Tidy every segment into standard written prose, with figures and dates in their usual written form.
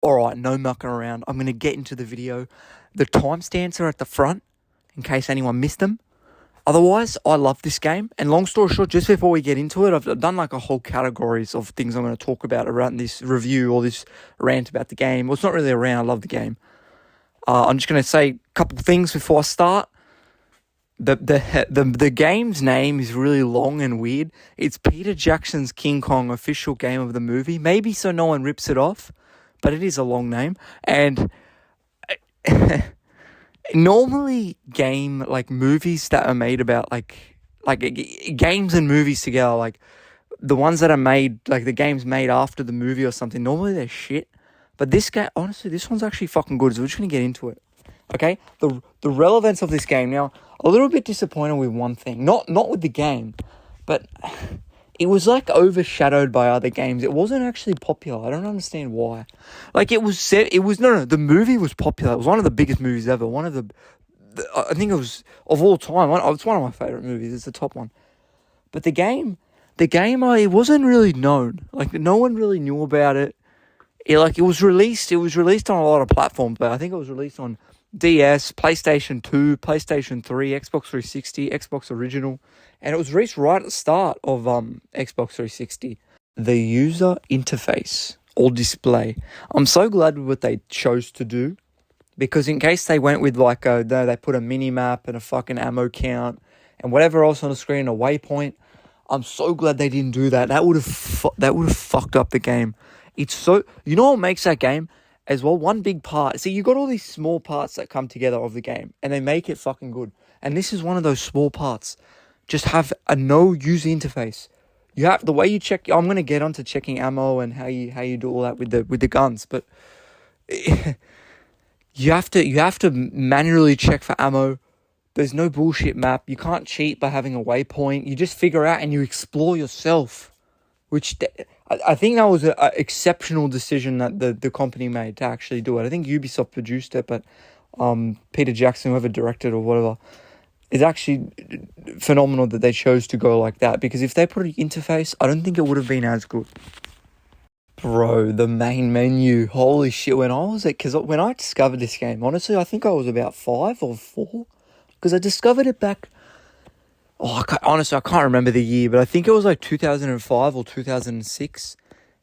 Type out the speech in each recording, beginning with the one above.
Alright, no mucking around. I'm going to get into the video. The timestamps are at the front, in case anyone missed them. Otherwise, I love this game. And long story short, just before we get into it, I've done like a whole categories of things I'm going to talk about around this review or this rant about the game. Well, it's not really a rant. I love the game. I'm just going to say a couple things before I start. The game's name is really long and weird. It's Peter Jackson's King Kong, official game of the movie. Maybe so no one rips it off, but it is a long name. And normally movies that are made about like games and movies together, like the ones that are made, like the games made after the movie or something, normally they're shit. But this game, honestly, this one's actually fucking good, so we're just going to get into it. Okay? The relevance of this game. Now, a little bit disappointed with one thing. Not with the game, but it was like overshadowed by other games. It wasn't actually popular. I don't understand why. Like the movie was popular. It was one of the biggest movies ever. I think it was, of all time, it's one of my favorite movies. It's the top one. But the game, it wasn't really known. Like, no one really knew about it. It was released on a lot of platforms, but I think it was released on DS, PlayStation 2, PlayStation 3, Xbox 360, Xbox Original, and it was released right at the start of Xbox 360. The user interface or display. I'm so glad with what they chose to do, because in case they went with they put a mini map and a fucking ammo count and whatever else on the screen, a waypoint. I'm so glad they didn't do that. That would have fucked up the game. It's so, you know what makes that game as well? One big part. See, you got all these small parts that come together of the game, and they make it fucking good. And this is one of those small parts. Just have a no user interface. You have the way you check. I'm gonna get onto checking ammo and how you do all that with the guns, but you have to manually check for ammo. There's no bullshit map. You can't cheat by having a waypoint. You just figure out and you explore yourself. Which I think that was an exceptional decision that the company made to actually do it. I think Ubisoft produced it, but Peter Jackson, whoever directed or whatever, is actually phenomenal that they chose to go like that. Because if they put an interface, I don't think it would have been as good. Bro, the main menu, holy shit! When I discovered this game, honestly, I think I was about 5 or 4, because I discovered it back. Honestly, I can't remember the year, but I think it was like 2005 or 2006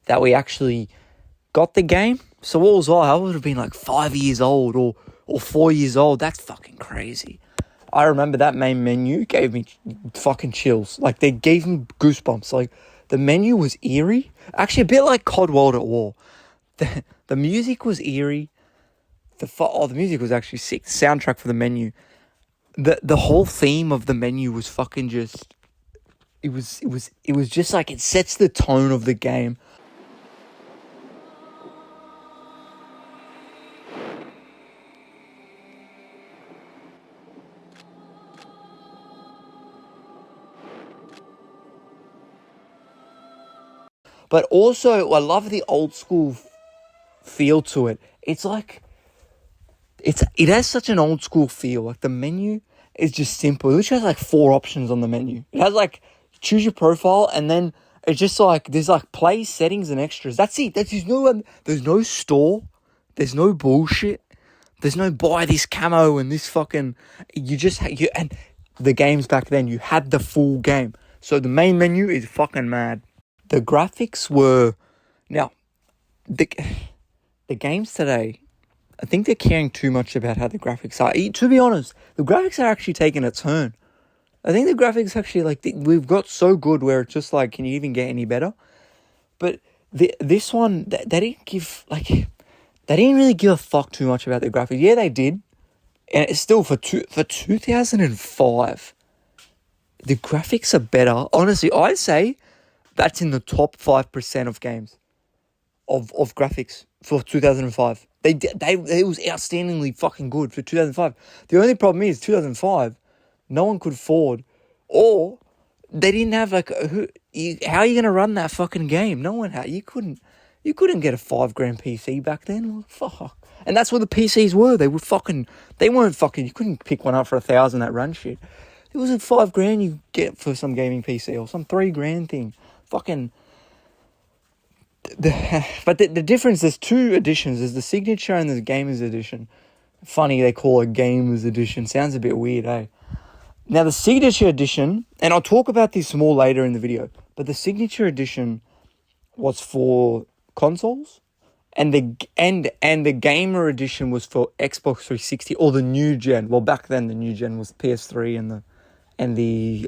that we actually got the game. So what was I? I would have been like 5 years old or 4 years old. That's fucking crazy. I remember that main menu gave me fucking chills. Like, they gave me goosebumps. Like, the menu was eerie. Actually, a bit like COD World at War. The music was eerie. The music was actually sick. The soundtrack for the menu. The whole theme of the menu was fucking just, it was just like, it sets the tone of the game. But also, I love the old school feel to it. It's like, it has such an old school feel. Like, the menu is just simple. It literally has like 4 options on the menu. It has like, choose your profile, and then it's just like, there's like play, settings, and extras. That's it. There's no store. There's no bullshit. There's no buy this camo and this fucking, and the games back then, you had the full game. So the main menu is fucking mad. The graphics were, now, the games today, I think they're caring too much about how the graphics are. To be honest, the graphics are actually taking a turn. I think the graphics actually, we've got so good where it's just like, can you even get any better? But this one, they didn't really give a fuck too much about the graphics. Yeah, they did. And it's still, for 2005, the graphics are better. Honestly, I'd say that's in the top 5% of games of graphics for 2005. It was outstandingly fucking good for 2005. The only problem is 2005, no one could afford, or they didn't have how are you gonna run that fucking game? No one had. You couldn't get a $5,000 PC back then. Well, fuck. And that's what the PCs were. They weren't fucking. You couldn't pick one up for $1,000 that run shit. It was a $5,000 you get for some gaming PC or some $3,000 thing. Fucking But the difference, there's two editions. There's the Signature and the Gamers Edition. Funny they call it Gamers Edition. Sounds a bit weird, eh? Now, the Signature Edition, and I'll talk about this more later in the video, but the Signature Edition was for consoles, and the Gamer Edition was for Xbox 360 or the new gen. Well, back then the new gen was PS3 and the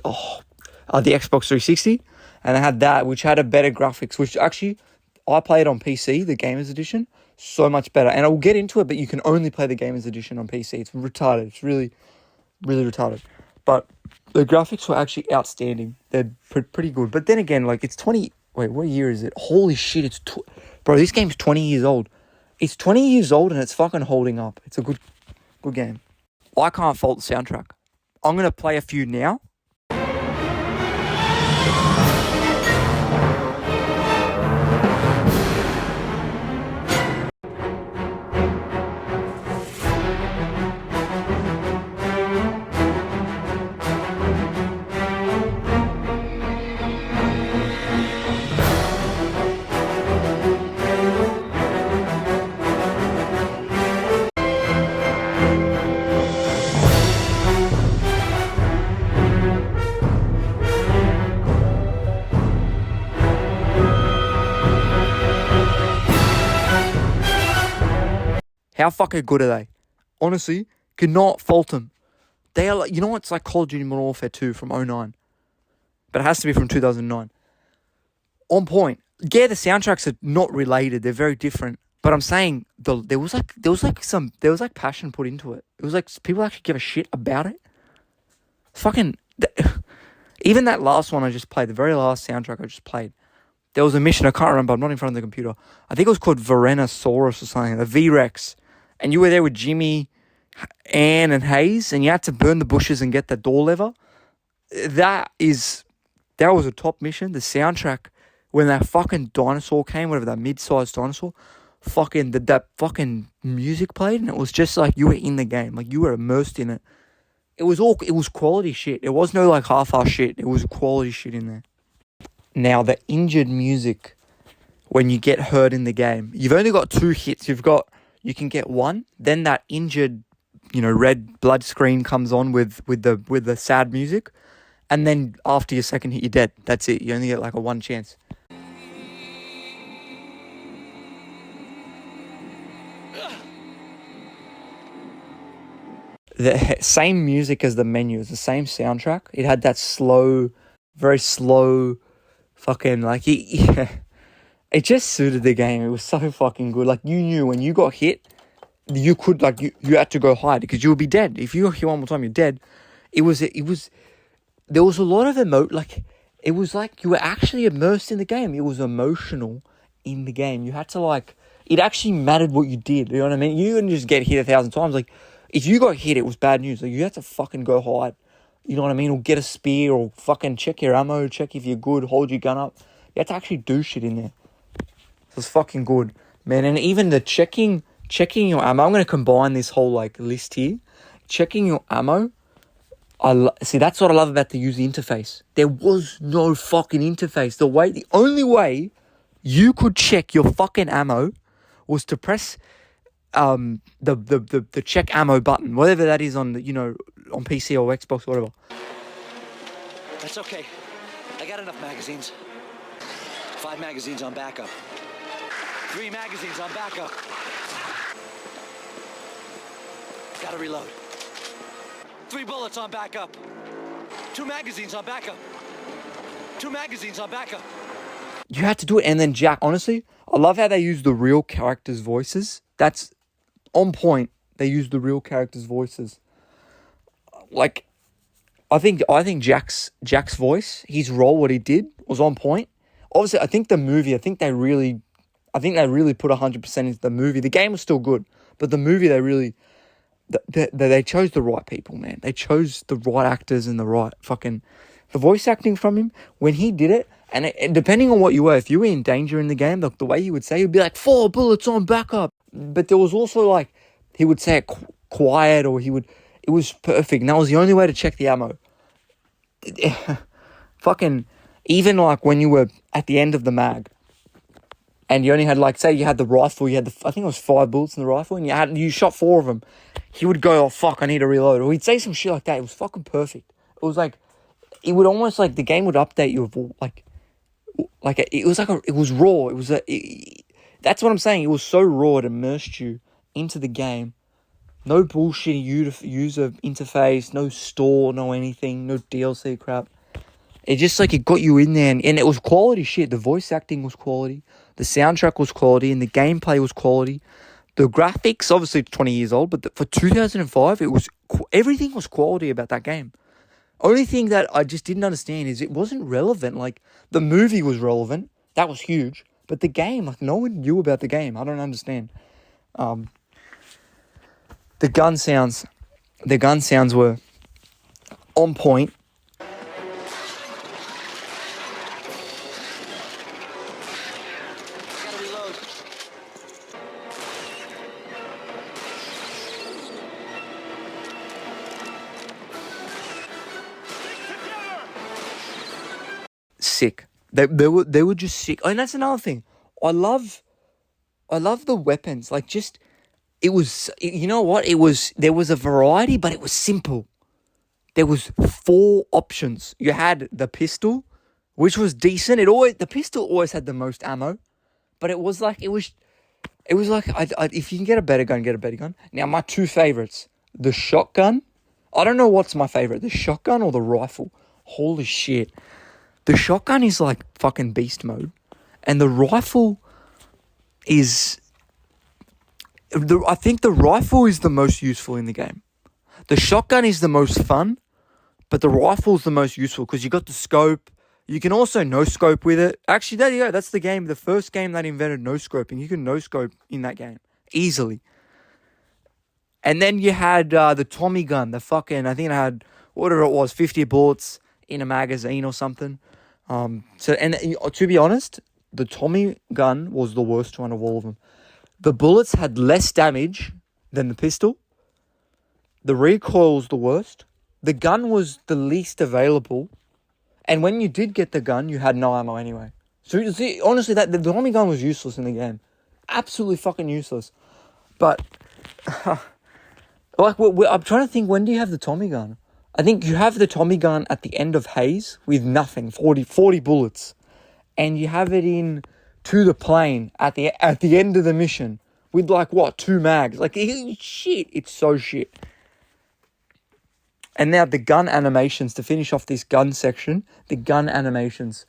Xbox 360, and I had that, which had a better graphics, which actually I played on PC, the Gamers Edition, so much better. And I will get into it, but you can only play the Gamers Edition on PC. It's retarded. It's really, really retarded. But the graphics were actually outstanding. They're pretty good. But then again, like, it's 20... Wait, what year is it? Holy shit, bro, this game's 20 years old. It's 20 years old and it's fucking holding up. It's a good game. I can't fault the soundtrack. I'm going to play a few now. How fucking good are they? Honestly, cannot fault them. They are like, you know what? It's like Call of Duty Modern Warfare 2 from 2009. But it has to be from 2009. On point. Yeah, the soundtracks are not related. They're very different. But I'm saying there was passion put into it. It was like people actually give a shit about it. Fucking even that last one I just played, the very last soundtrack I just played, there was a mission, I can't remember, I'm not in front of the computer. I think it was called Verenosaurus or something, the V-Rex. And you were there with Jimmy, Anne, and Hayes, and you had to burn the bushes and get the door lever. That was a top mission. The soundtrack, when that fucking dinosaur came, whatever, that mid-sized dinosaur, that fucking music played, and it was just like you were in the game, like you were immersed in it. It was quality shit. It was no like half-ass shit. It was quality shit in there. Now, the injured music, when you get hurt in the game, you've only got 2 hits. You can get one, then that injured, red blood screen comes on with the sad music, and then after your second hit, you're dead. That's it. You only get like a 1 chance. The same music as the menu, it's the same soundtrack. It had that slow, very slow, fucking like it just suited the game. It was so fucking good. Like, you knew when you got hit, you could, like, you had to go hide because you would be dead. If you got hit one more time, you're dead. There was a lot of it was like you were actually immersed in the game. It was emotional in the game. You had to, it actually mattered what you did. You know what I mean? You couldn't just get hit 1,000 times. Like, if you got hit, it was bad news. Like, you had to fucking go hide. You know what I mean? Or get a spear, or fucking check your ammo, check if you're good, hold your gun up. You had to actually do shit in there. It was fucking good, man. And even the checking your ammo, I'm going to combine this whole, list here. Checking your ammo, see, that's what I love about the user interface. There was no fucking interface. The only way you could check your fucking ammo was to press the check ammo button, whatever that is on on PC or Xbox or whatever. That's okay. I got enough magazines. 5 magazines on backup. 3 magazines on backup. Gotta reload. 3 bullets on backup. 2 magazines on backup. 2 magazines on backup. You had to do it, and then Jack, honestly, I love how they use the real characters' voices. That's on point. They use the real characters' voices. Like, I think Jack's voice, his role, what he did, was on point. Obviously, I think they really put 100% into the movie. The game was still good, but the movie, they chose the right people, man. They chose the right actors and the right the voice acting from him when he did it. And depending on what you were, if you were in danger in the game, the way he would say, he'd be like, 4 bullets on backup. But there was also he would say it quiet, or it was perfect. And that was the only way to check the ammo. Fucking, even when you were at the end of the mag, and you only had like, say you had the rifle, you had I think it was 5 bullets in the rifle, and you shot 4 of them. He would go, oh fuck, I need to reload, or he'd say some shit like that. It was fucking perfect. It was like, it would almost like the game would update you of it was it was raw. That's what I'm saying. It was so raw, it immersed you into the game. No bullshit user interface, no store, no anything, no DLC crap. It just like it got you in there, and it was quality shit. The voice acting was quality, the soundtrack was quality, and the gameplay was quality. The graphics, obviously 20 years old, but for 2005, everything was quality about that game. Only thing that I just didn't understand is it wasn't relevant. Like, the movie was relevant, that was huge, but the game, like, no one knew about the game. I don't understand. The gun sounds were on point. Gotta reload. Sick. They were just sick. Oh, and that's another thing. I love the weapons. Like, just, it was, you know what? There was a variety, but it was simple. There was 4 options. You had the pistol, which was decent. The pistol always had the most ammo, but it was like, if you can get a better gun, get a better gun. Now, my 2 favorites, the shotgun. I don't know what's my favorite, the shotgun or the rifle. Holy shit. The shotgun is like fucking beast mode, and the rifle is, I think the rifle is the most useful in the game. The shotgun is the most fun, but the rifle is the most useful because you got the scope. You can also no-scope with it. Actually, there you go. That's the first game that invented no-scoping. You can no-scope in that game easily. And then you had the Tommy gun, I think it had, whatever it was, 50 bullets in a magazine or something. To be honest, the Tommy gun was the worst one of all of them. The bullets had less damage than the pistol. The recoil was the worst. The gun was the least available. And when you did get the gun, you had no ammo anyway. So, see, honestly, the Tommy gun was useless in the game. Absolutely fucking useless. But, I'm trying to think, when do you have the Tommy gun? I think you have the Tommy gun at the end of Haze with nothing, 40 bullets. And you have it in To the Plane at the end of the mission with 2 mags. Shit, it's so shit. And now the gun animations, to finish off this gun section, the gun animations,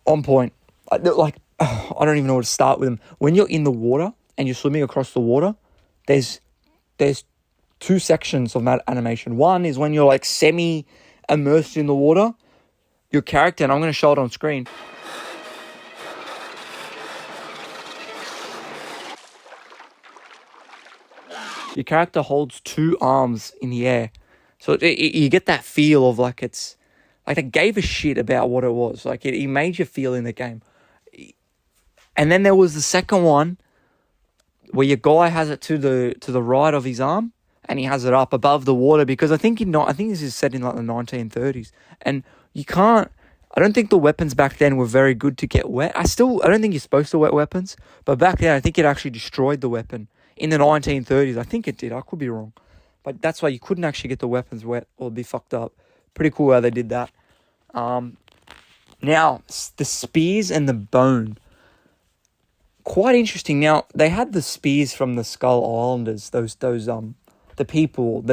on point. I don't even know where to start with them. When you're in the water and you're swimming across the water, there's 2 sections of that animation. One is when you're semi-immersed in the water. Your character, and I'm going to show it on screen. Your character holds 2 arms in the air. So you get that feel of it's, it gave a shit about what it was. It made you feel in the game. And then there was the second one where your guy has it to the right of his arm, and he has it up above the water, because I think this is set in the 1930s, and I don't think the weapons back then were very good to get wet. I don't think you're supposed to wet weapons, but back then I think it actually destroyed the weapon in the 1930s. I think it did. I could be wrong, but that's why you couldn't actually get the weapons wet or be fucked up. Pretty cool how they did that. Now the spears and the bone, quite interesting. Now they had the spears from the Skull Islanders, the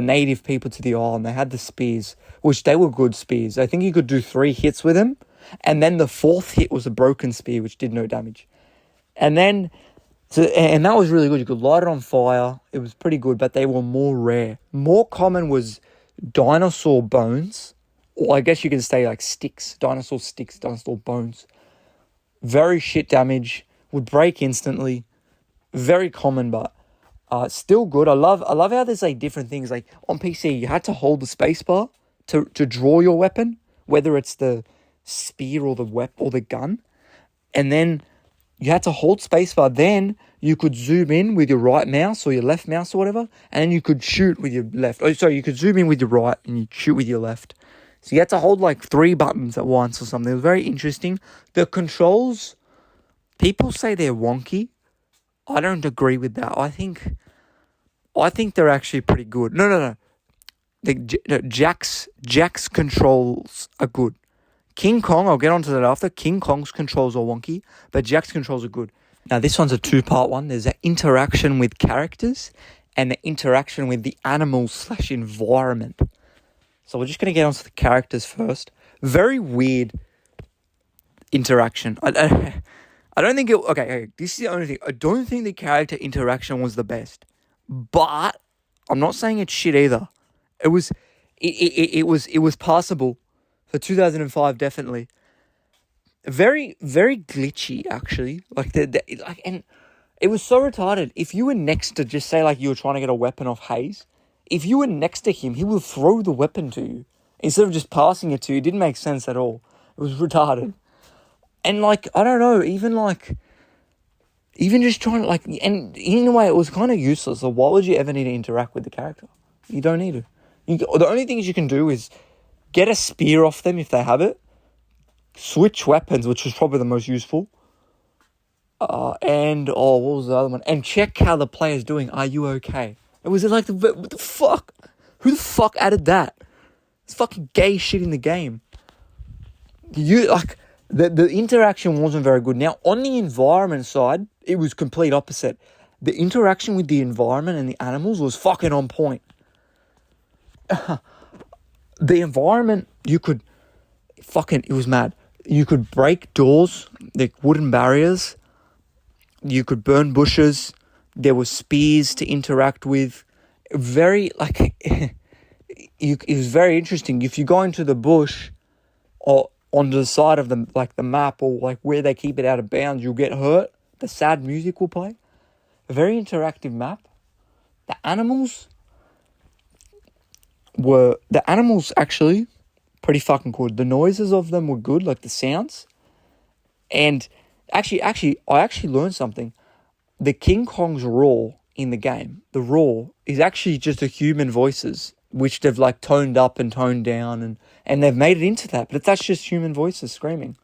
native people to the island. They had the spears, which they were good spears. I think you could do 3 hits with them, and then the 4th hit was a broken spear, which did no damage. And that was really good. You could light it on fire. It was pretty good, but they were more rare. More common was dinosaur bones, or I guess you can say sticks, dinosaur bones. Very shit damage, would break instantly. Very common, but still good. I love how there's different things. On PC, you had to hold the spacebar to draw your weapon, whether it's the spear or the gun, and then you had to hold spacebar. Then you could zoom in with your right mouse or your left mouse or whatever, and then you could shoot with your left. Oh, sorry, you could zoom in with your right and you shoot with your left. So you had to hold 3 buttons at once or something. It was very interesting. The controls People say they're wonky. I don't agree with that. I think they're actually pretty good. No. Jack's controls are good. King Kong, I'll get onto that after. King Kong's controls are wonky, but Jack's controls are good. Now, this one's a two-part one. There's an interaction with characters and the interaction with the animals / environment. So we're just going to get onto the characters first. Very weird interaction. I don't think it... Okay, this is the only thing. I don't think the character interaction was the best. But I'm not saying it's shit either. It was passable. For 2005, definitely. Very, very glitchy, actually. And it was so retarded. If you were next to, just say, like, you were trying to get a weapon off Hayes, if you were next to him, he will throw the weapon to you instead of just passing it to you. It didn't make sense at all. It was retarded. And, like, I don't know, even just trying to, like, and in a way, it was kind of useless. So why would you ever need to interact with the character? You don't need to. The only things you can do is get a spear off them if they have it. Switch weapons, which was probably the most useful. What was the other one? And check how the player's doing. Are you okay? It was like, what the fuck? Who the fuck added that? It's fucking gay shit in the game. The interaction wasn't very good. Now, on the environment side, it was complete opposite. The interaction with the environment and the animals was fucking on point. The environment, it was mad. You could break doors, like wooden barriers. You could burn bushes. There were spears to interact with. It was very interesting. If you go into the bush or onto the side of the map or like where they keep it out of bounds, you'll get hurt. The sad music will play. A very interactive map. The animals actually pretty fucking good. The noises of them were good, like the sounds. And actually, I actually learned something. The King Kong's roar in the game, the roar is actually just the human voices, which they've like toned up and toned down, and they've made it into that. But that's just human voices screaming.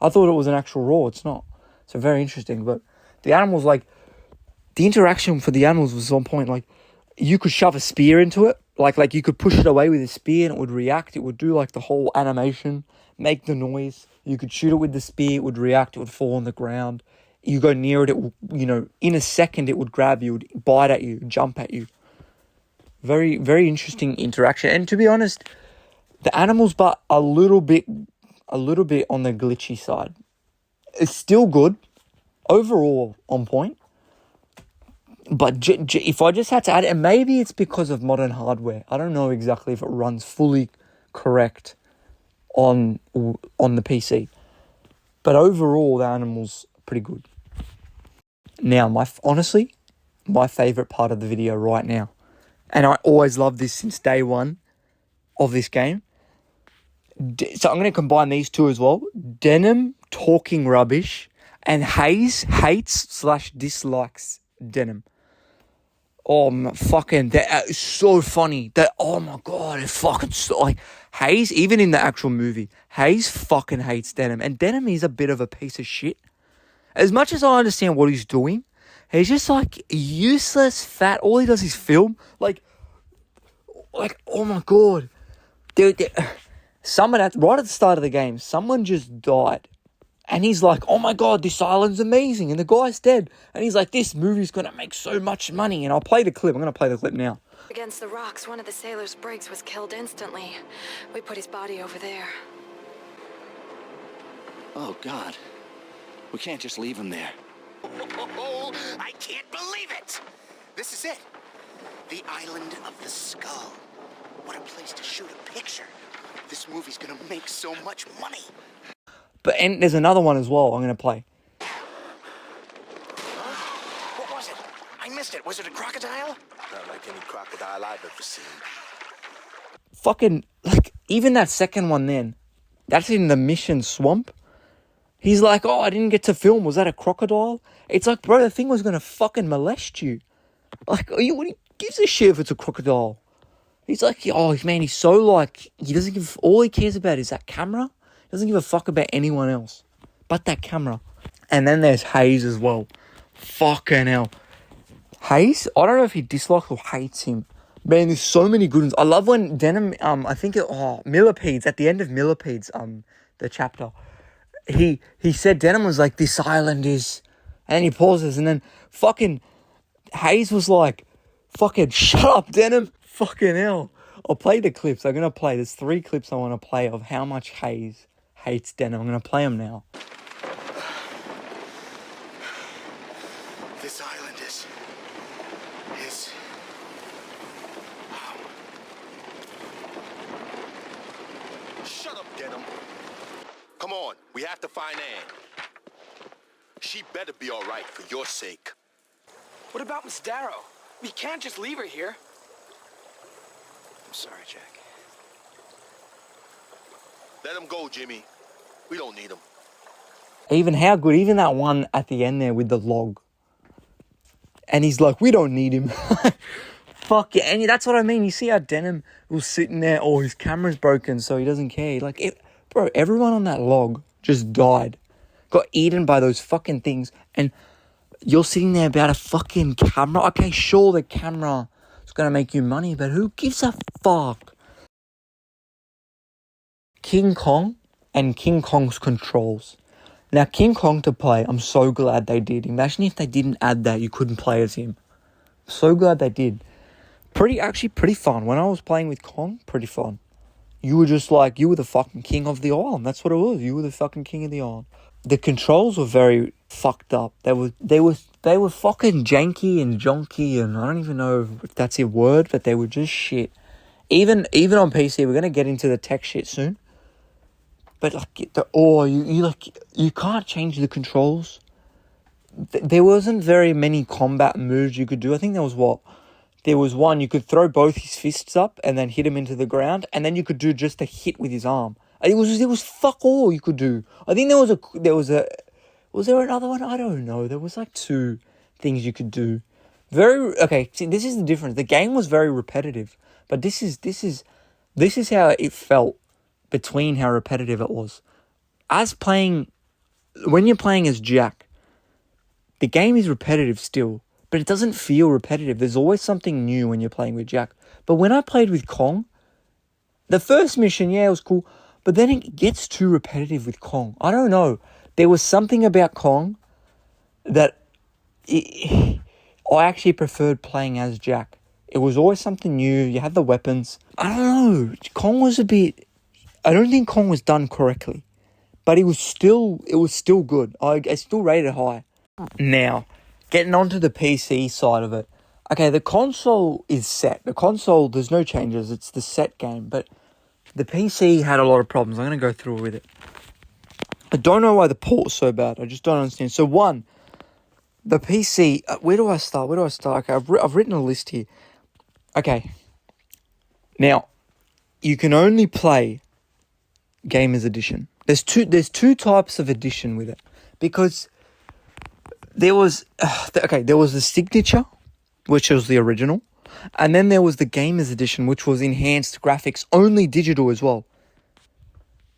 I thought it was an actual roar. It's not. So very interesting. But the animals, like, the interaction for the animals was on point. Like, you could shove a spear into it. Like you could push it away with a spear and it would react. It would do like the whole animation, make the noise. You could shoot it with the spear. It would react. It would fall on the ground. You go near it. It will, in a second, it would grab you, would bite at you, jump at you. Very, very interesting interaction. And to be honest, the animals, but a little bit on the glitchy side. It's still good. Overall, on point. But if I just had to add it, and maybe it's because of modern hardware. I don't know exactly if it runs fully correct on the PC. But overall, the animals are pretty good. Now, honestly, my favourite part of the video right now, and I always loved this since day one of this game. So I'm going to combine these two as well. Denham talking rubbish, and Hayes hates/dislikes Denham. Oh, fucking, that is so funny. Oh my God, it fucking, so, like, Hayes, even in the actual movie, Hayes fucking hates Denham. And Denham is a bit of a piece of shit. As much as I understand what he's doing, he's just, like, useless, fat. All he does is film. Like, oh my God. Someone, right at the start of the game, someone just died. And he's like, oh my God, this island's amazing. And the guy's dead. And he's like, this movie's going to make so much money. And I'll play the clip. I'm going to play the clip now. Against the rocks, one of the sailors' brigs was killed instantly. We put his body over there. Oh, God. We can't just leave him there. Oh, I can't believe it! This is it. The Island of the Skull. What a place to shoot a picture. This movie's gonna make so much money. And there's another one as well I'm going to play. What was it? I missed it. Was it a crocodile? Not like any crocodile I've ever seen. Fucking, like, even that second one then, that's in the Mission Swamp. He's like, oh, I didn't get to film. Was that a crocodile? It's like, bro, the thing was going to fucking molest you. Like, what he gives a shit if it's a crocodile? He's like, oh, man, he's so, like, he doesn't all he cares about is that camera. He doesn't give a fuck about anyone else but that camera. And then there's Hayes as well. Fucking hell. Hayes, I don't know if he dislikes or hates him. Man, there's so many good ones. I love when Denham, Millipedes, at the end of Millipedes, the chapter, he said Denham was like, this island is, and he pauses, and then fucking Hayes was like, fucking shut up, Denham. Fucking hell. I'll play the clips. There's 3 clips I want to play of how much Hayes hates Denham. I'm going to play them now. This island is... Shut up, Denham. Come on, we have to find Anne. She better be all right for your sake. What about Miss Darrow? We can't just leave her here. I'm sorry, Jack. Let him go, Jimmy. We don't need him. Even that one at the end there with the log. And he's like, we don't need him. Fuck yeah. And that's what I mean. You see how Denham was sitting there, his camera's broken, so he doesn't care. Like, bro, everyone on that log just died. Got eaten by those fucking things. And you're sitting there about a fucking camera. Okay, sure, the camera is going to make you money, but who gives a fuck? King Kong and King Kong's controls. Now, King Kong to play, I'm so glad they did. Imagine if they didn't add that, you couldn't play as him. So glad they did. Pretty fun. When I was playing with Kong, pretty fun. You were just like, you were the fucking king of the island. That's what it was. You were the fucking king of the island. The controls were very fucked up. They were fucking janky and jonky, and I don't even know if that's a word, but they were just shit. Even on PC, we're gonna get into the tech shit soon. But you can't change the controls. There wasn't very many combat moves you could do. I think there was one, you could throw both his fists up and then hit him into the ground, and then you could do just a hit with his arm. It was fuck all you could do. I think was there another one? I don't know. There was like 2 things you could do. See, this is the difference. The game was very repetitive, but this is how it felt between how repetitive it was. When you're playing as Jack, the game is repetitive still, but it doesn't feel repetitive. There's always something new when you're playing with Jack. But when I played with Kong, the first mission, it was cool, but then it gets too repetitive with Kong. I don't know. There was something about Kong that I actually preferred playing as Jack. It was always something new. You had the weapons. I don't know. Kong was I don't think Kong was done correctly, but it was still good. I still rate it high. Now, getting onto the PC side of it. Okay, the console is set. The console, there's no changes. It's the set game, but the PC had a lot of problems. I'm going to go through with it. I don't know why the port was so bad. I just don't understand. So one, the PC, where do I start? Okay, I've written a list here. Okay. Now, you can only play Gamers Edition. There's two types of edition with it, because there was the signature, which was the original, and then there was the Gamers Edition, which was enhanced graphics, only digital as well.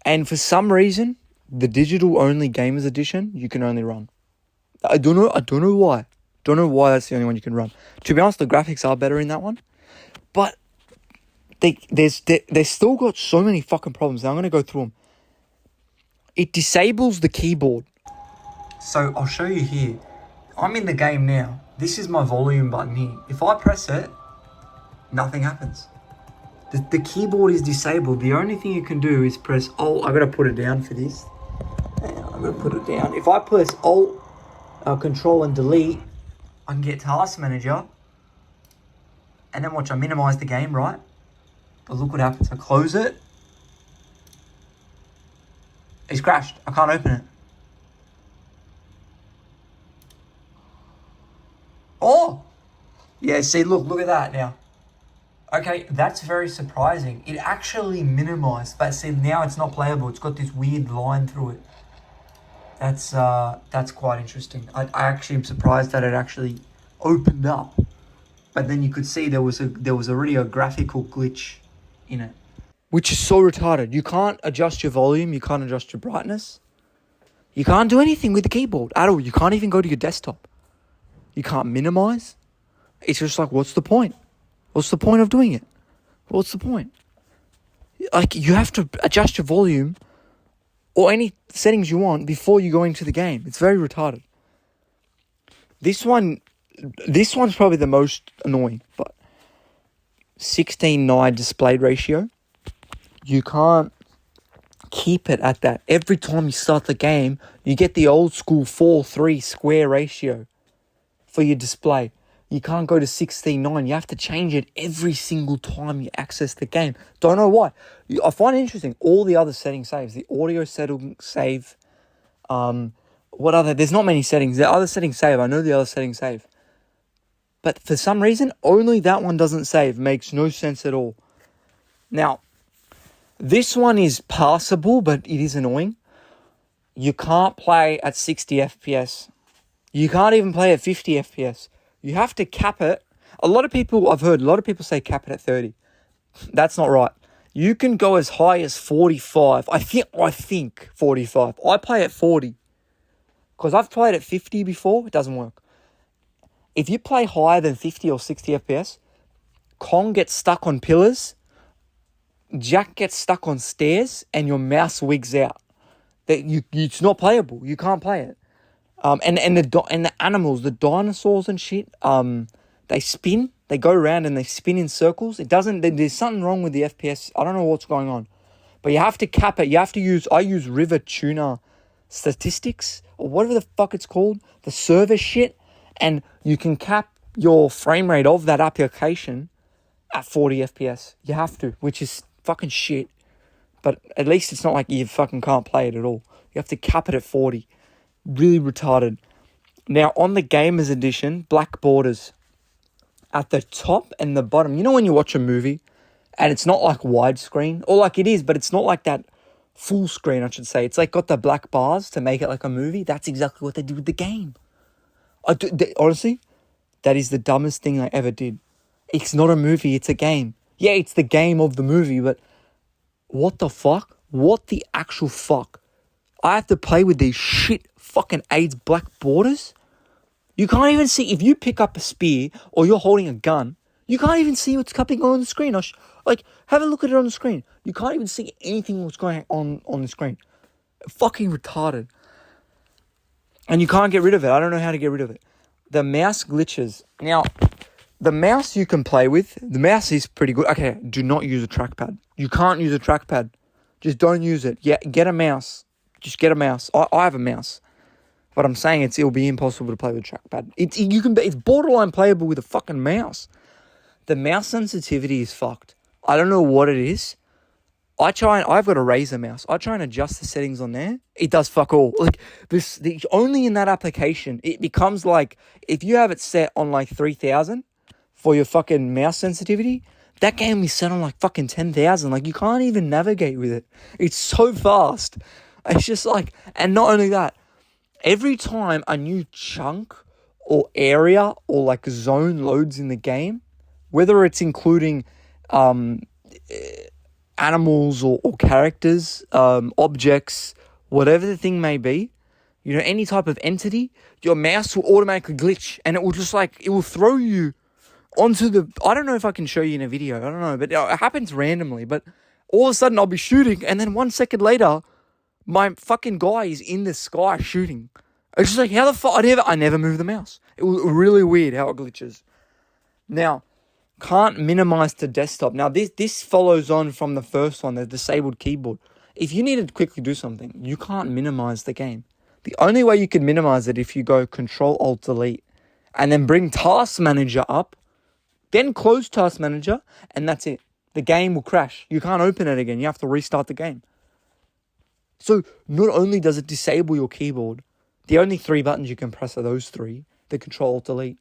And for some reason, the digital only Gamers Edition you can only run. I don't know why. Don't know why that's the only one you can run. To be honest, the graphics are better in that one, but they still got so many fucking problems. Now I'm gonna go through them. It disables the keyboard. So I'll show you here. I'm in the game now. This is my volume button here. If I press it, nothing happens. The keyboard is disabled. The only thing you can do is press Alt. I gotta put it down for this. I'm gonna put it down. If I press Alt, Control and Delete, I can get Task Manager. And then watch, I minimize the game, right? But look what happens. I close it. It's crashed. I can't open it. Oh! Yeah, see, look at that now. Okay, that's very surprising. It actually minimized, but see, now it's not playable. It's got this weird line through it. That's quite interesting. I actually am surprised that it actually opened up. But then you could see there was already a graphical glitch in it, which is so retarded. You can't adjust your volume. You can't adjust your brightness. You can't do anything with the keyboard at all. You can't even go to your desktop. You can't minimize. It's just like, what's the point? What's the point of doing it? What's the point? Like, you have to adjust your volume or any settings you want before you go into the game. It's very retarded. This one's probably the most annoying, but 16:9 display ratio. You can't keep it at that. Every time you start the game, you get the old school 4:3 square ratio for your display. You can't go to 16:9. You have to change it every single time you access the game. Don't know why. I find it interesting. All the other settings saves. The audio setting save. What other? There's not many settings. The other settings save. I know the other settings save. But for some reason, only that one doesn't save. Makes no sense at all. Now, this one is passable, but it is annoying. You can't play at 60 FPS. You can't even play at 50 FPS. You have to cap it. I've heard a lot of people say cap it at 30. That's not right. You can go as high as 45. I think 45. I play at 40. Because I've played at 50 before. It doesn't work. If you play higher than 50 or 60 FPS, Kong gets stuck on pillars, Jack gets stuck on stairs, and your mouse wigs out. It's not playable. You can't play it. And the animals, the dinosaurs and shit, they spin. They go around and they spin in circles. There's something wrong with the FPS. I don't know what's going on. But you have to cap it. I use River Tuner Statistics, or whatever the fuck it's called, the server shit, and you can cap your frame rate of that application at 40 FPS. You have to, which is fucking shit. But at least it's not like you fucking can't play it at all. You have to cap it at 40. Really retarded. Now, on the Gamers Edition, black borders at the top and the bottom. You know when you watch a movie and it's not like widescreen, or like it is, but it's not like that full screen, I should say. It's like got the black bars to make it like a movie. That's exactly what they did with the game. Honestly, that is the dumbest thing I ever did. It's not a movie, it's a game. Yeah, it's the game of the movie, but what the fuck? What the actual fuck? I have to play with these shit fucking AIDS black borders? You can't even see, if you pick up a spear or you're holding a gun, you can't even see what's coming on the screen. Have a look at it on the screen. You can't even see anything what's going on the screen. Fucking retarded. And you can't get rid of it. I don't know how to get rid of it. The mouse glitches. Now, the mouse you can play with. The mouse is pretty good. Okay, do not use a trackpad. You can't use a trackpad. Just don't use it. Yeah, get a mouse. Just get a mouse. I have a mouse. But I'm saying it'll be impossible to play with a trackpad. It's borderline playable with a fucking mouse. The mouse sensitivity is fucked. I don't know what it is. I've got a Razer mouse. I try and adjust the settings on there. It does fuck all. Only in that application, it becomes like, if you have it set on like 3,000 for your fucking mouse sensitivity, that game is set on like fucking 10,000. Like, you can't even navigate with it. It's so fast. It's just like, and not only that, every time a new chunk or area or like zone loads in the game, whether it's including animals or characters, objects, whatever the thing may be, any type of entity, your mouse will automatically glitch and it will throw you onto I don't know if I can show you in a video, I don't know, but it happens randomly, but all of a sudden I'll be shooting and then 1 second later, my fucking guy is in the sky shooting. It's just like, how the fuck, I never move the mouse. It was really weird how it glitches. Now, can't minimize to desktop. Now, this follows on from the first one, the disabled keyboard. If you need to quickly do something, you can't minimize the game. The only way you can minimize it if you go Control-Alt-Delete and then bring Task Manager up, then close Task Manager, and that's it. The game will crash. You can't open it again. You have to restart the game. So, not only does it disable your keyboard, the only 3 buttons you can press are those 3, the Control-Alt-Delete.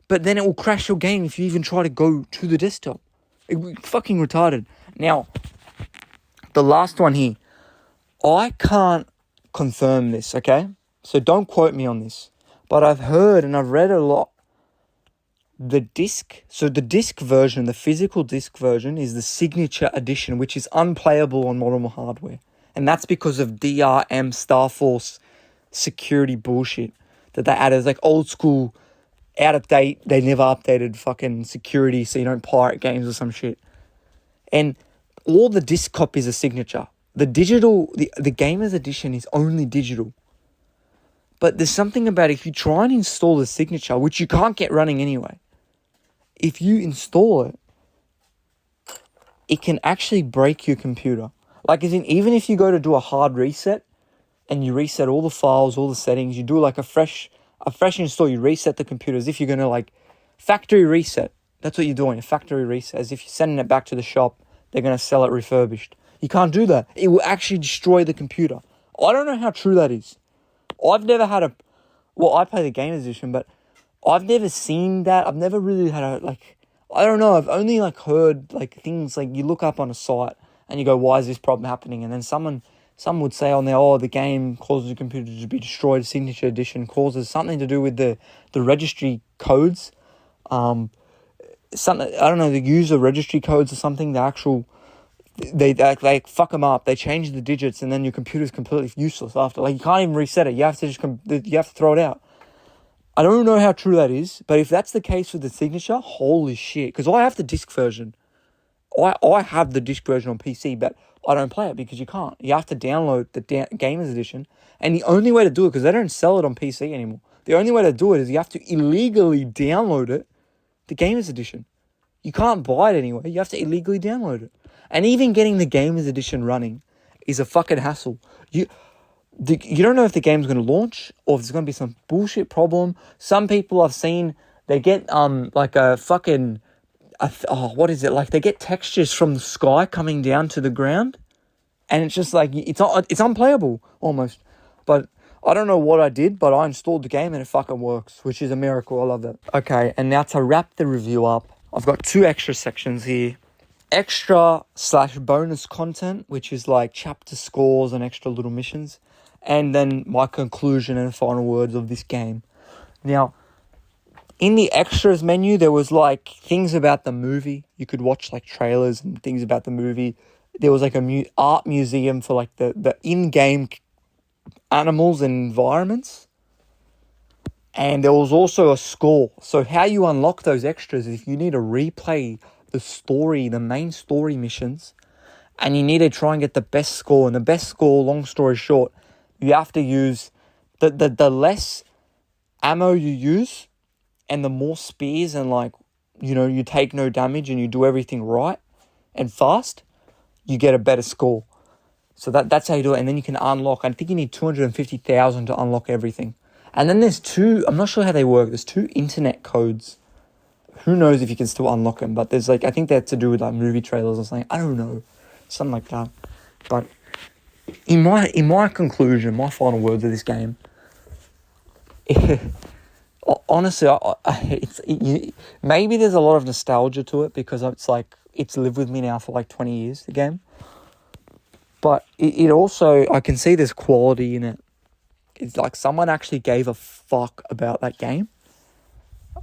But then it will crash your game if you even try to go to the desktop. It's fucking retarded. Now, the last one here. I can't confirm this, okay? So don't quote me on this. But I've heard and I've read a lot. The disc version, the physical disc version, is the signature edition, which is unplayable on modern hardware. And that's because of DRM Star Force security bullshit that they added. It's like old school, out of date, they never updated fucking security so you don't pirate games or some shit. And all the disc copies are signature. The digital, the Gamers Edition is only digital. But there's something about if you try and install the signature, which you can't get running anyway, if you install it, it can actually break your computer. Like, as in, even if you go to do a hard reset and you reset all the files, all the settings, you do like a fresh install, you reset the computer as if you're going to like factory reset. That's what you're doing, a factory reset, as if you're sending it back to the shop. They're going to sell it refurbished. You can't do that. It will actually destroy the computer. I don't know how true that is. I've never had a... Well, I play the Gamers Edition, but I've never seen that. I've never really had a, like... I don't know. I've only, like, heard, like, things, like, you look up on a site and you go, why is this problem happening? And then some would say on there, oh, the game causes the computer to be destroyed. Signature Edition causes something to do with the registry codes. Something, I don't know, the user registry codes or something, the actual... They fuck them up. They change the digits, and then your computer's completely useless after. Like, you can't even reset it. You have to throw it out. I don't know how true that is, but if that's the case with the signature, holy shit! Because I have the disc version. I have the disc version on PC, but I don't play it because you can't. You have to download the Gamers Edition, and the only way to do it, because they don't sell it on PC anymore. The only way to do it is you have to illegally download it, the Gamers Edition. You can't buy it anyway. You have to illegally download it. And even getting the Gamers Edition running is a fucking hassle. You don't know if the game's going to launch or if there's going to be some bullshit problem. Some people I've seen, they get like a fucking... what is it? Like, they get textures from the sky coming down to the ground. And it's just like, it's unplayable almost. But I don't know what I did, but I installed the game and it fucking works, which is a miracle. I love that. Okay, and now to wrap the review up, I've got 2 extra sections here. Extra/bonus content, which is like chapter scores and extra little missions, and then my conclusion and final words of this game. Now, in the extras menu, there was like things about the movie. You could watch like trailers and things about the movie. There was like a art museum for like the in-game animals and environments. And there was also a score. So how you unlock those extras is if you need to replay the story, the main story missions, and you need to try and get the best score. And the best score, long story short, you have to use the less ammo you use and the more spears and, like, you know, you take no damage and you do everything right and fast, you get a better score. So that's how you do it. And then you can unlock, I think you need 250,000 to unlock everything. And then there's 2, I'm not sure how they work, there's 2 internet codes. Who knows if you can still unlock them, but there's like, I think that's to do with like movie trailers or something. I don't know. Something like that. But in my conclusion, my final words of this game, honestly, maybe there's a lot of nostalgia to it because it's like, it's lived with me now for like 20 years, the game. But it also, I can see there's quality in it. It's like someone actually gave a fuck about that game.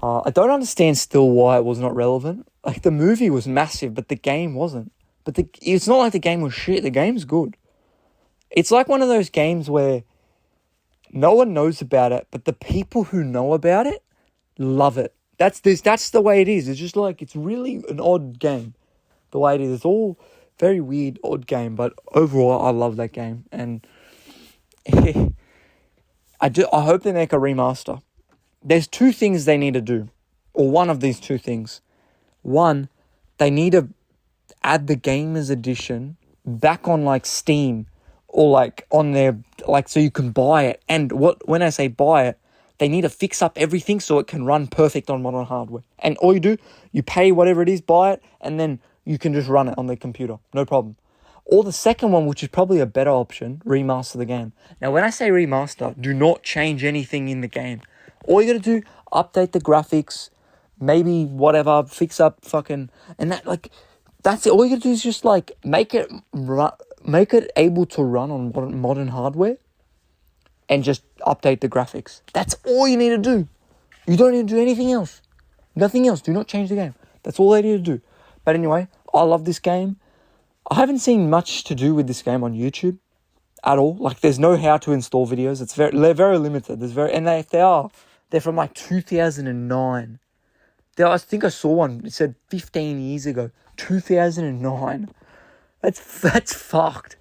I don't understand still why it was not relevant. Like, the movie was massive, but the game wasn't. But it's not like the game was shit. The game's good. It's like one of those games where no one knows about it, but the people who know about it love it. That's the way it is. It's just like, it's really an odd game. The way it is. It's all very weird, odd game, but overall, I love that game. And I hope they make a remaster. There's 2 things they need to do, or one of these 2 things. One, they need to add the Gamers Edition back on like Steam or like on their, like, so you can buy it. And when I say buy it, they need to fix up everything so it can run perfect on modern hardware. And all you do, you pay whatever it is, buy it, and then you can just run it on the computer, no problem. Or the second one, which is probably a better option, remaster the game. Now, when I say remaster, do not change anything in the game. All you gotta do, update the graphics, maybe whatever, fix up fucking, and that, like, that's it. All you gotta do is just like make it able to run on modern hardware, and just update the graphics. That's all you need to do. You don't need to do anything else. Nothing else. Do not change the game. That's all they need to do. But anyway, I love this game. I haven't seen much to do with this game on YouTube. at all. Like, there's no how to install videos. They're very limited. If they are, they're from like 2009. I think I saw one. It said 15 years ago, 2009. That's fucked.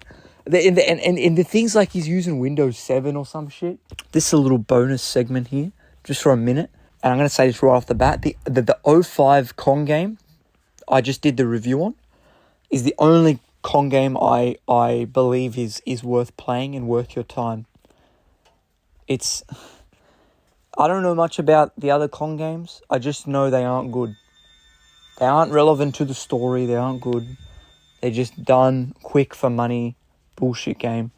And the things like he's using Windows 7 or some shit. This is a little bonus segment here, just for a minute. And I'm going to say this right off the bat. The 05 Kong game I just did the review on is the only Kong game I believe is worth playing and worth your time. I don't know much about the other Kong games. I just know they aren't good. They aren't relevant to the story. They aren't good. They're just done quick for money bullshit game.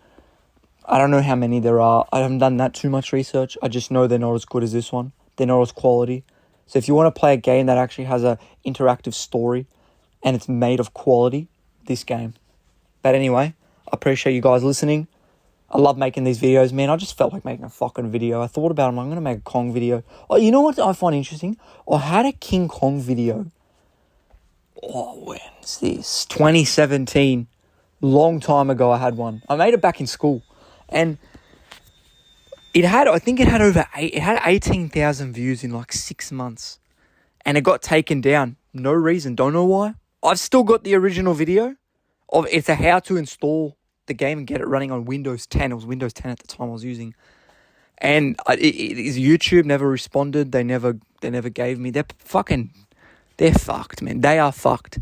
I don't know how many there are. I haven't done that too much research. I just know they're not as good as this one. They're not as quality. So if you want to play a game that actually has a interactive story and it's made of quality, this game. But anyway, I appreciate you guys listening. I love making these videos, man. I just felt like making a fucking video. I thought about it. I'm going to make a Kong video. Oh, you know what I find interesting? I had a King Kong video. Oh, when's this? 2017. Long time ago I had one. I made it back in school. And it had 18,000 views in like 6 months. And it got taken down. No reason. Don't know why. I've still got the original video of it's a how to install the game and get it running on Windows 10. It was Windows 10 at the time I was using. And YouTube never responded. They never gave me. They're fucked, man. They are fucked.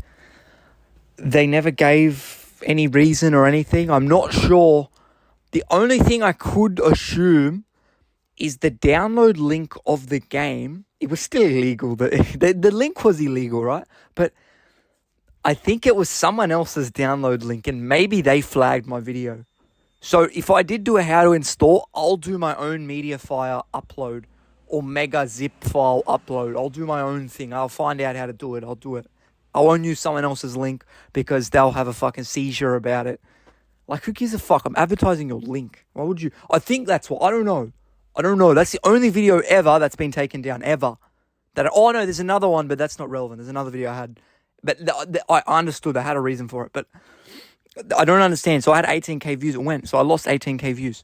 They never gave any reason or anything. I'm not sure. The only thing I could assume is the download link of the game. It was still illegal. The link was illegal, right? But I think it was someone else's download link, and maybe they flagged my video. So if I did do a how to install, I'll do my own media file upload or mega zip file upload. I'll do my own thing. I'll find out how to do it. I'll do it. I won't use someone else's link because they'll have a fucking seizure about it. Like, who gives a fuck? I'm advertising your link. Why would you? I think that's what. I don't know. That's the only video ever that's been taken down, ever. No, there's another one, but that's not relevant. There's another video I had. But I understood. I had a reason for it. But I don't understand. So I had 18k views. It went. So I lost 18k views.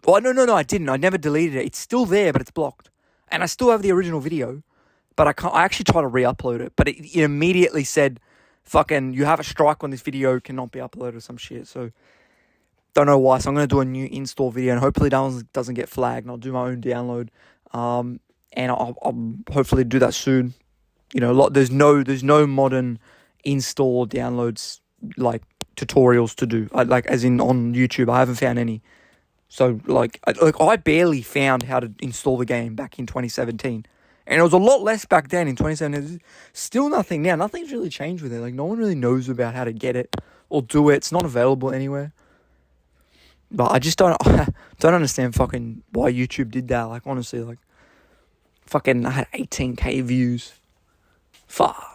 Well, no, I didn't. I never deleted it. It's still there, but it's blocked. And I still have the original video. But I actually tried to re-upload it. But it immediately said, fucking, you have a strike on this video, cannot be uploaded or some shit. So, don't know why. So I'm going to do a new install video. And hopefully that doesn't get flagged. And I'll do my own download. And I'll hopefully do that soon. You know, there's no modern install downloads, like, tutorials to do. As in on YouTube. I haven't found any. So, I barely found how to install the game back in 2017. And it was a lot less back then in 2017. There's still nothing now. Nothing's really changed with it. Like, no one really knows about how to get it or do it. It's not available anywhere. But I just don't understand fucking why YouTube did that. Like, honestly, like, fucking, I had 18k views. Fuck.